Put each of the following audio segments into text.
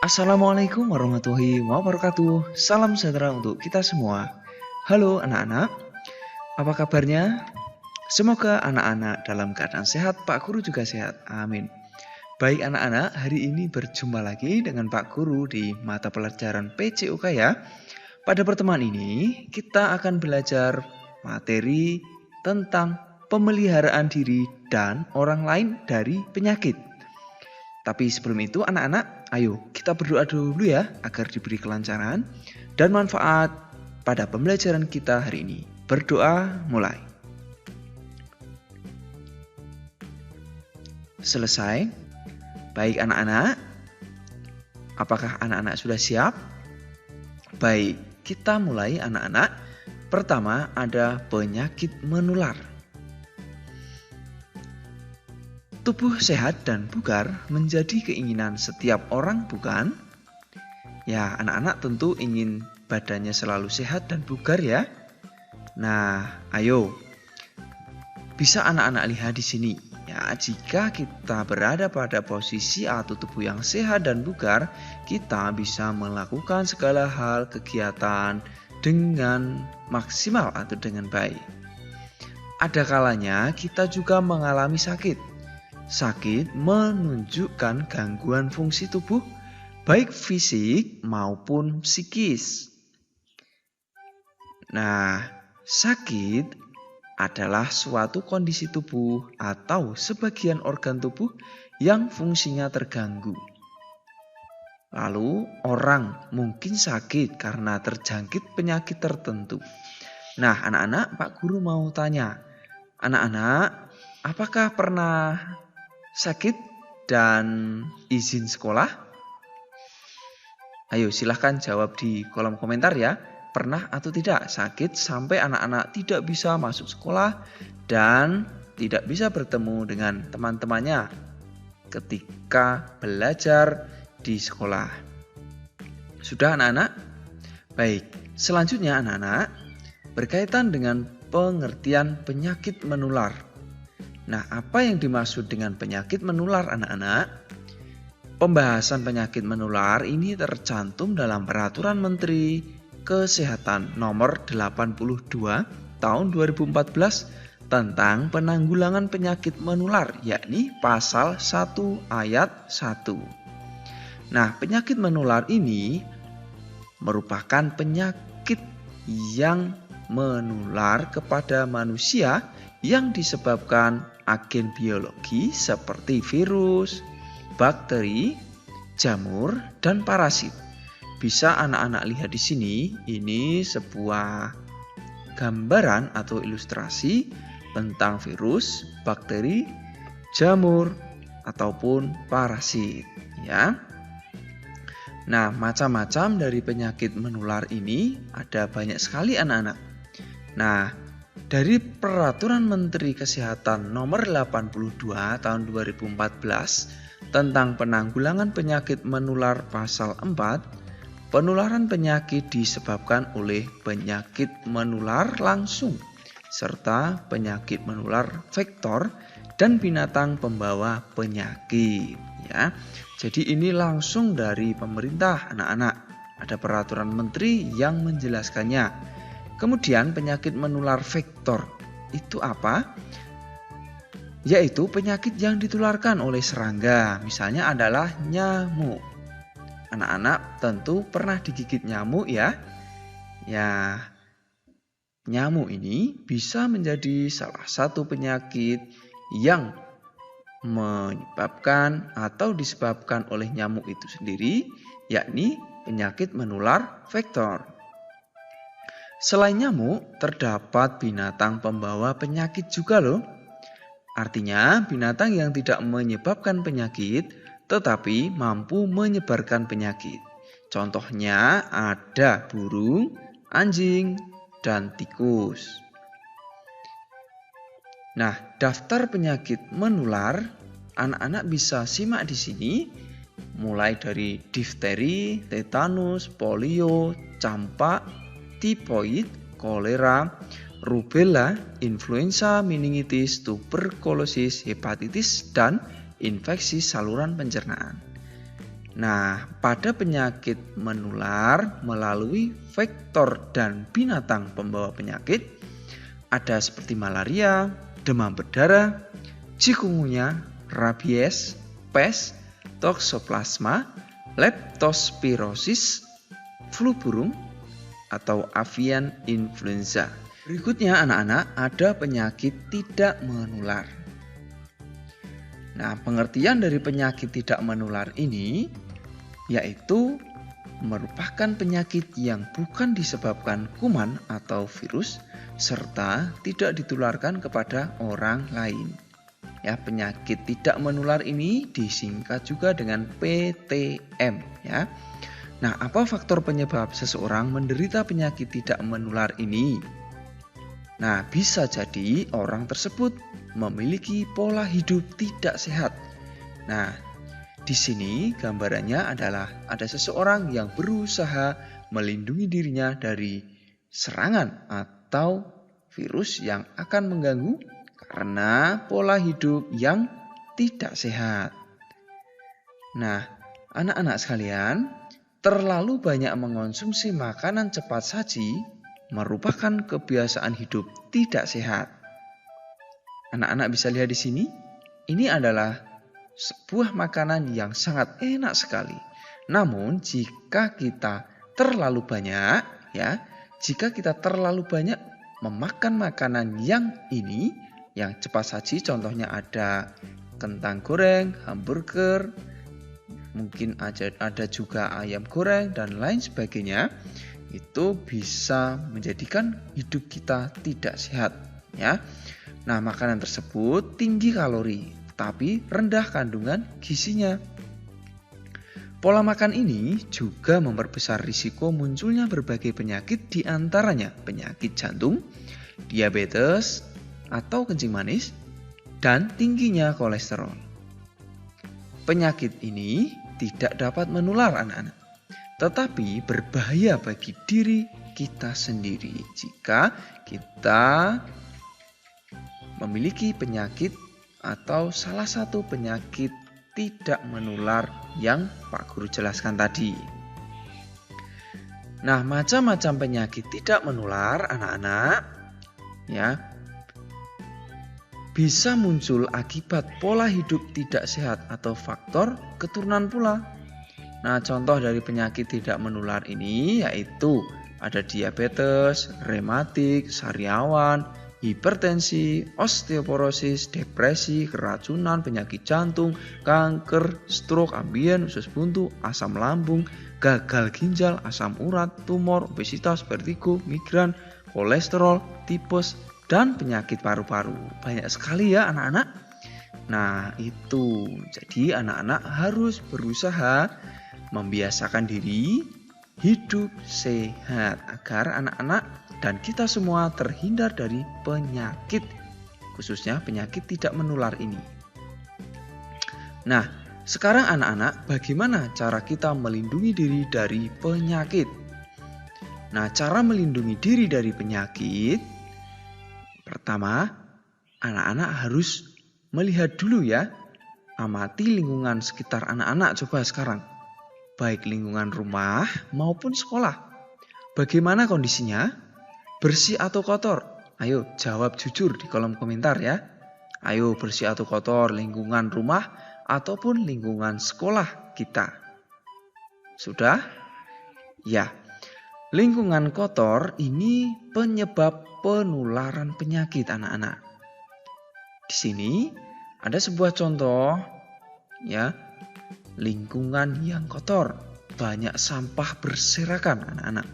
Assalamualaikum warahmatullahi wabarakatuh. Salam sejahtera untuk kita semua. Halo anak-anak, apa kabarnya? Semoga anak-anak dalam keadaan sehat, Pak Guru juga sehat. Amin. Baik anak-anak, hari ini berjumpa lagi dengan Pak Guru di mata pelajaran PCUK ya. Pada pertemuan ini, kita akan belajar materi tentang pemeliharaan diri dan orang lain dari penyakit. Tapi sebelum itu anak-anak, ayo kita berdoa dulu ya agar diberi kelancaran dan manfaat pada pembelajaran kita hari ini. Berdoa mulai. Selesai. Baik anak-anak, apakah anak-anak sudah siap? Baik, kita mulai anak-anak. Pertama ada penyakit menular. Tubuh sehat dan bugar menjadi keinginan setiap orang, bukan? Ya, anak-anak tentu ingin badannya selalu sehat dan bugar ya. Nah, ayo. Bisa anak-anak lihat di sini. Ya, jika kita berada pada posisi atau tubuh yang sehat dan bugar, kita bisa melakukan segala hal kegiatan dengan maksimal atau dengan baik. Ada kalanya kita juga mengalami sakit. Sakit menunjukkan gangguan fungsi tubuh, baik fisik maupun psikis. Nah, sakit adalah suatu kondisi tubuh atau sebagian organ tubuh yang fungsinya terganggu. Lalu, orang mungkin sakit karena terjangkit penyakit tertentu. Nah, anak-anak, Pak Guru mau tanya, anak-anak, apakah pernah sakit dan izin sekolah? Ayo silahkan jawab di kolom komentar ya. Pernah atau tidak sakit sampai anak-anak tidak bisa masuk sekolah dan tidak bisa bertemu dengan teman-temannya ketika belajar di sekolah. Sudah anak-anak? Baik, selanjutnya anak-anak berkaitan dengan pengertian penyakit menular. Nah, apa yang dimaksud dengan penyakit menular anak-anak? Pembahasan penyakit menular ini tercantum dalam Peraturan Menteri Kesehatan Nomor 82 Tahun 2014 tentang penanggulangan penyakit menular, yakni Pasal 1 Ayat 1. Nah, penyakit menular ini merupakan penyakit yang menular kepada manusia yang disebabkan agen biologi seperti virus, bakteri, jamur, dan parasit. Bisa anak-anak lihat di sini, ini sebuah gambaran atau ilustrasi tentang virus, bakteri, jamur, ataupun parasit. Ya. Nah, macam-macam dari penyakit menular ini ada banyak sekali anak-anak. Nah, dari Peraturan Menteri Kesehatan Nomor 82 Tahun 2014 tentang penanggulangan penyakit menular Pasal 4, penularan penyakit disebabkan oleh penyakit menular langsung serta penyakit menular vektor dan binatang pembawa penyakit ya. Jadi ini langsung dari pemerintah anak-anak. Ada peraturan menteri yang menjelaskannya. Kemudian penyakit menular vektor itu apa? Yaitu penyakit yang ditularkan oleh serangga, misalnya adalah nyamuk. Anak-anak tentu pernah digigit nyamuk ya. Ya, nyamuk ini bisa menjadi salah satu penyakit yang menyebabkan atau disebabkan oleh nyamuk itu sendiri, yakni penyakit menular vektor. Selain nyamuk, terdapat binatang pembawa penyakit juga loh. Artinya, binatang yang tidak menyebabkan penyakit, tetapi mampu menyebarkan penyakit. Contohnya ada burung, anjing, dan tikus. Nah, daftar penyakit menular, anak-anak bisa simak di sini, mulai dari difteri, tetanus, polio, campak, tifoid, kolera, rubella, influenza, meningitis, tuberkulosis, hepatitis, dan infeksi saluran pencernaan. Nah, pada penyakit menular melalui vektor dan binatang pembawa penyakit, ada seperti malaria, demam berdarah, chikungunya, rabies, pes, toxoplasma, leptospirosis, flu burung, atau avian influenza. Berikutnya anak-anak, ada penyakit tidak menular. Nah, pengertian dari penyakit tidak menular ini yaitu merupakan penyakit yang bukan disebabkan kuman atau virus serta tidak ditularkan kepada orang lain. Ya, penyakit tidak menular ini disingkat juga dengan PTM ya. Nah, apa faktor penyebab seseorang menderita penyakit tidak menular ini? Nah, bisa jadi orang tersebut memiliki pola hidup tidak sehat. Nah, di sini gambarannya adalah ada seseorang yang berusaha melindungi dirinya dari serangan atau virus yang akan mengganggu karena pola hidup yang tidak sehat. Nah, anak-anak sekalian, terlalu banyak mengonsumsi makanan cepat saji merupakan kebiasaan hidup tidak sehat. Anak-anak bisa lihat di sini, ini adalah sebuah makanan yang sangat enak sekali. Namun jika kita terlalu banyak memakan makanan yang ini, yang cepat saji, contohnya ada kentang goreng, hamburger, mungkin ada juga ayam goreng dan lain sebagainya, itu bisa menjadikan hidup kita tidak sehat ya. Nah, makanan tersebut tinggi kalori tapi rendah kandungan gizinya. Pola makan ini juga memperbesar risiko munculnya berbagai penyakit, di antaranya penyakit jantung, diabetes atau kencing manis, dan tingginya kolesterol. Penyakit ini tidak dapat menular anak-anak, tetapi berbahaya bagi diri kita sendiri jika kita memiliki penyakit atau salah satu penyakit tidak menular yang Pak Guru jelaskan tadi. Nah, macam-macam penyakit tidak menular anak-anak ya bisa muncul akibat pola hidup tidak sehat atau faktor keturunan pula. Nah, contoh dari penyakit tidak menular ini yaitu ada diabetes, rematik, sariawan, hipertensi, osteoporosis, depresi, keracunan, penyakit jantung, kanker, stroke, ambien, usus buntu, asam lambung, gagal ginjal, asam urat, tumor, obesitas, vertigo, migran, kolesterol, tipes, dan penyakit paru-paru. Banyak sekali ya anak-anak. Nah, itu. Jadi anak-anak harus berusaha membiasakan diri hidup sehat agar anak-anak dan kita semua terhindar dari penyakit, khususnya penyakit tidak menular ini. Nah, sekarang anak-anak, bagaimana cara kita melindungi diri dari penyakit? Nah, cara melindungi diri dari penyakit, pertama, anak-anak harus melihat dulu ya, amati lingkungan sekitar anak-anak coba sekarang, baik lingkungan rumah maupun sekolah. Bagaimana kondisinya? Bersih atau kotor? Ayo jawab jujur di kolom komentar ya. Ayo, bersih atau kotor lingkungan rumah ataupun lingkungan sekolah kita? Sudah? Ya. Lingkungan kotor ini penyebab penularan penyakit anak-anak. Di sini ada sebuah contoh ya. Lingkungan yang kotor, banyak sampah berserakan anak-anak.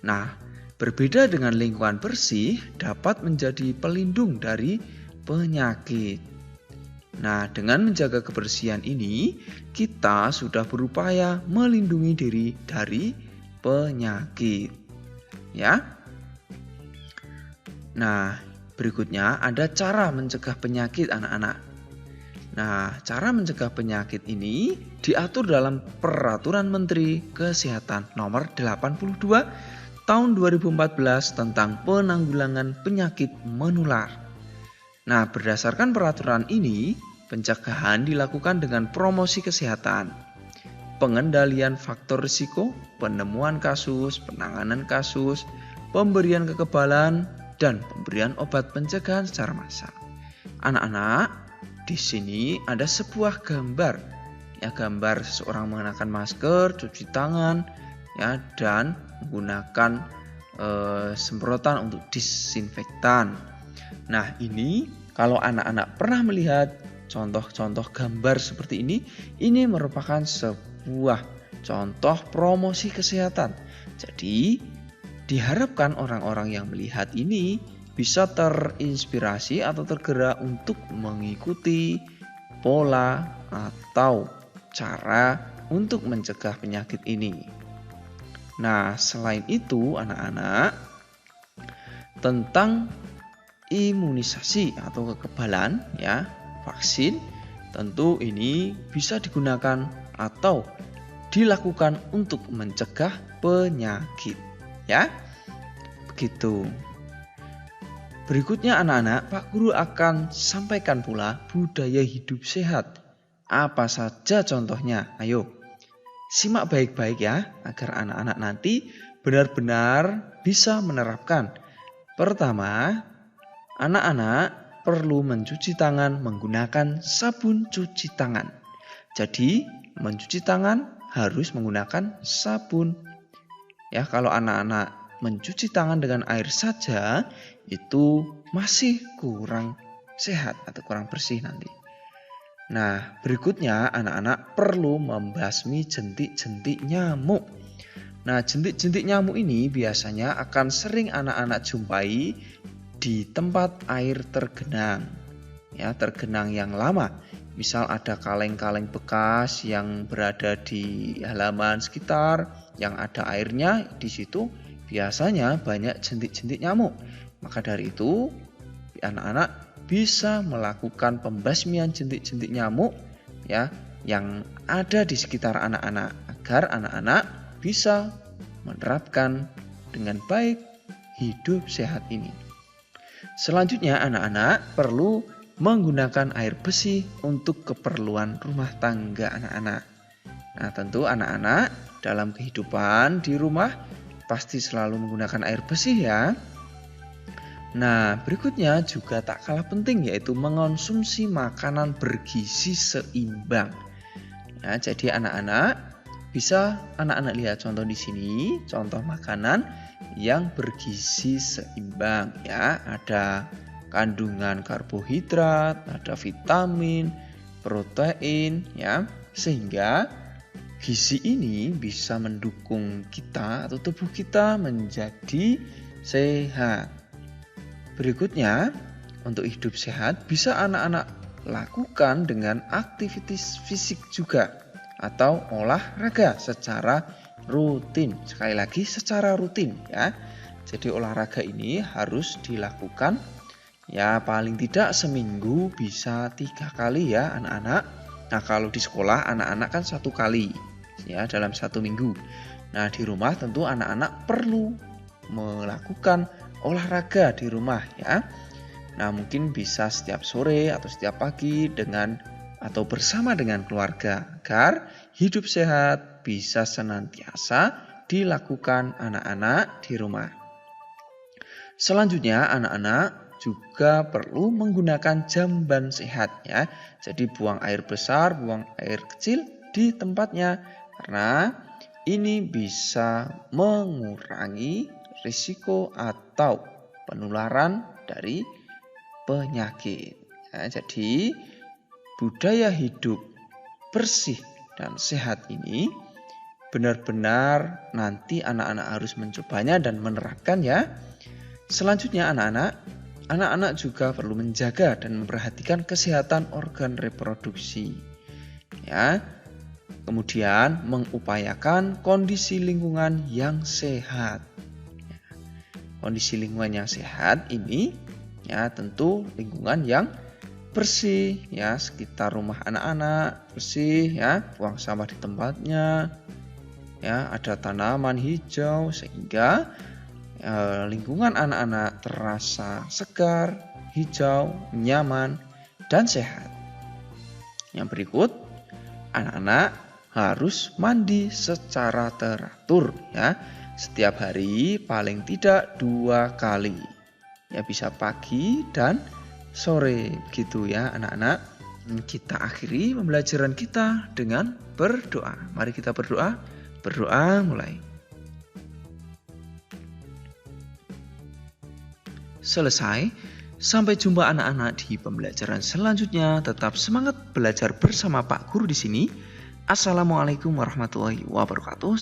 Nah, berbeda dengan lingkungan bersih dapat menjadi pelindung dari penyakit. Nah, dengan menjaga kebersihan ini, kita sudah berupaya melindungi diri dari penyakit. Ya. Nah, berikutnya ada cara mencegah penyakit anak-anak. Nah, cara mencegah penyakit ini diatur dalam Peraturan Menteri Kesehatan Nomor 82 Tahun 2014 tentang penanggulangan penyakit menular. Nah, berdasarkan peraturan ini, pencegahan dilakukan dengan promosi kesehatan. pengendalian faktor risiko, penemuan kasus, penanganan kasus, pemberian kekebalan, dan pemberian obat pencegahan secara massal. Anak-anak, di sini ada sebuah gambar, ya, gambar seseorang mengenakan masker, cuci tangan, ya, dan menggunakan semprotan untuk disinfektan. Nah, ini kalau anak-anak pernah melihat contoh-contoh gambar seperti ini merupakan sebuah contoh promosi kesehatan. Jadi, diharapkan orang-orang yang melihat ini bisa terinspirasi atau tergerak untuk mengikuti pola atau cara untuk mencegah penyakit ini. Nah, selain itu anak-anak, tentang imunisasi atau kekebalan, ya, vaksin, tentu ini bisa digunakan atau dilakukan untuk mencegah penyakit, ya. Begitu. Berikutnya anak-anak, Pak Guru akan sampaikan pula budaya hidup sehat. Apa saja contohnya? Ayo, simak baik-baik ya, agar anak-anak nanti benar-benar bisa menerapkan. Pertama, anak-anak perlu mencuci tangan menggunakan sabun cuci tangan. Jadi, mencuci tangan harus menggunakan sabun. Ya, kalau anak-anak mencuci tangan dengan air saja, itu masih kurang sehat atau kurang bersih nanti. Nah, berikutnya anak-anak perlu membasmi jentik-jentik nyamuk. Nah, jentik-jentik nyamuk ini biasanya akan sering anak-anak jumpai di tempat air tergenang. Ya, tergenang yang lama. Misal ada kaleng-kaleng bekas yang berada di halaman sekitar yang ada airnya, di situ biasanya banyak jentik-jentik nyamuk. Maka dari itu, anak-anak bisa melakukan pembasmian jentik-jentik nyamuk, ya, yang ada di sekitar anak-anak agar anak-anak bisa menerapkan dengan baik hidup sehat ini. Selanjutnya anak-anak perlu menggunakan air bersih untuk keperluan rumah tangga anak-anak. Nah, tentu anak-anak dalam kehidupan di rumah pasti selalu menggunakan air bersih ya. Nah, berikutnya juga tak kalah penting yaitu mengonsumsi makanan bergizi seimbang. Nah, jadi anak-anak lihat contoh di sini, contoh makanan yang bergizi seimbang ya. Ada kandungan karbohidrat, ada vitamin, protein ya. Sehingga gizi ini bisa mendukung kita atau tubuh kita menjadi sehat. Berikutnya, untuk hidup sehat bisa anak-anak lakukan dengan aktivitas fisik juga atau olahraga secara rutin. Sekali lagi secara rutin ya. Jadi olahraga ini harus dilakukan ya paling tidak seminggu bisa 3 kali ya anak-anak. Nah, kalau di sekolah anak-anak kan 1 kali ya dalam 1 minggu. Nah, di rumah tentu anak-anak perlu melakukan olahraga di rumah ya. Nah, mungkin bisa setiap sore atau setiap pagi dengan atau bersama dengan keluarga agar hidup sehat bisa senantiasa dilakukan anak-anak di rumah. Selanjutnya anak-anak juga perlu menggunakan jamban sehat ya. Jadi buang air besar, buang air kecil di tempatnya karena ini bisa mengurangi risiko atau penularan dari penyakit. Ya, jadi budaya hidup bersih dan sehat ini benar-benar nanti anak-anak harus mencobanya dan menerapkan ya. Selanjutnya anak-anak juga perlu menjaga dan memperhatikan kesehatan organ reproduksi. Ya. Kemudian mengupayakan kondisi lingkungan yang sehat. Kondisi lingkungan yang sehat ini ya tentu lingkungan yang bersih ya, sekitar rumah anak-anak bersih ya, buang sampah di tempatnya ya, ada tanaman hijau sehingga lingkungan anak-anak terasa segar, hijau, nyaman dan sehat. Yang berikut, anak-anak harus mandi secara teratur ya. Setiap hari paling tidak 2 kali. Ya bisa pagi dan sore gitu ya anak-anak. Kita akhiri pembelajaran kita dengan berdoa. Mari kita berdoa. Berdoa mulai. Selesai. Sampai jumpa anak-anak di pembelajaran selanjutnya. Tetap semangat belajar bersama Pak Guru di sini. Assalamualaikum warahmatullahi wabarakatuh.